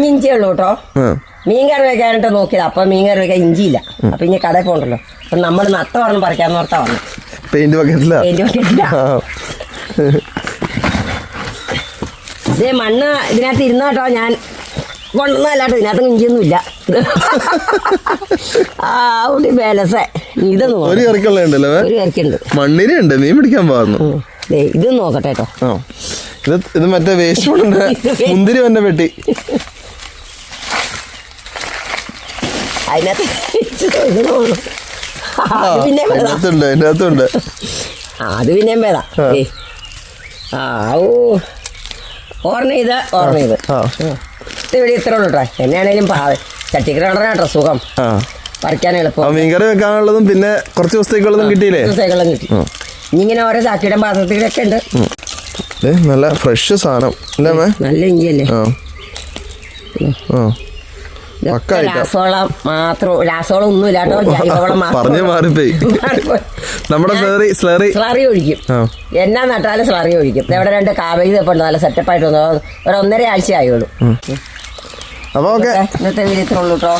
ഇഞ്ചി ഉള്ളു കേട്ടോ. മീൻ കറി വെക്കാനായിട്ട് നോക്കിയത്. അപ്പൊ മീൻ കറി വെക്കാൻ ഇഞ്ചിയില്ല. അപ്പൊ ഇനി കടയിൽ പോകണ്ടല്ലോ. അപ്പൊ നമ്മൾ നട്ട പറഞ്ഞ് പറിക്കാന്ന് ഓർത്താ വന്നു. പെയിന്റ് ബക്കറ്റില്ല. ഇതേ മണ്ണ് ഇതിനകത്ത് ഇരുന്ന കേട്ടോ. ഞാൻ കൊണ്ടുവന്നല്ലാട്ടോ, ഇതിനകത്ത് ഇഞ്ചിയൊന്നും ഇല്ല. ബേലസേ ഇതൊന്നും ഒരു കറിക്കുള്ളതുണ്ടല്ലോ. ഒരു കറിക്കുണ്ട്. മണ്ണിനുണ്ട്, മീൻ പിടിക്കാൻ പോകുന്നു. ഇത് നോക്കട്ടെ കേട്ടോ. ഇത് മറ്റേ വേസ്റ്റ് മുന്തിരി വന്നെ പെട്ടി. അതിനകത്ത് അത് പിന്നെയും വേദ. ഓർണ ഇത് ഇവിടെ ഇത്ര ഉള്ളു കേട്ടോ. എന്നെയാണേലും ചട്ടിക്കിടണ കേട്ടോ സുഖം. പറിക്കാൻ എളുപ്പം. മീൻകറി വെക്കാനുള്ളതും പിന്നെ കുറച്ച് ദിവസത്തേക്കുള്ളതും കിട്ടിയില്ലേ? ദിവസത്തേക്കുള്ളതും കിട്ടി. ഇങ്ങനെ ഓരോ ചാക്കിയുടെ പാത്രത്തിലൊക്കെ ഉണ്ട്. നല്ല ഫ്രഷ് സാധനം അല്ലേ? നല്ല ഇഞ്ചിയല്ലേ? രാസവളം മാത്രം, രാസവളം ഒന്നും ഇല്ലാട്ടോ. ജൈവവളം പറഞ്ഞു മാറിപ്പോയി. നമ്മുടെ സ്ലറി ഒഴിക്കും. എന്നാ നട്ടാലും സ്ലറി ഒഴിക്കും. ഇവിടെ 2 കാബേജ് ഉണ്ട്. നല്ല സെറ്റപ്പായിട്ട് വന്നു. 1.5 ആഴ്ച ആയുള്ളൂ. അപ്പൊ ഓക്കെ, ഇന്നത്തെ വീഡിയോ ഇത്ര ഉള്ളൂ കേട്ടോ.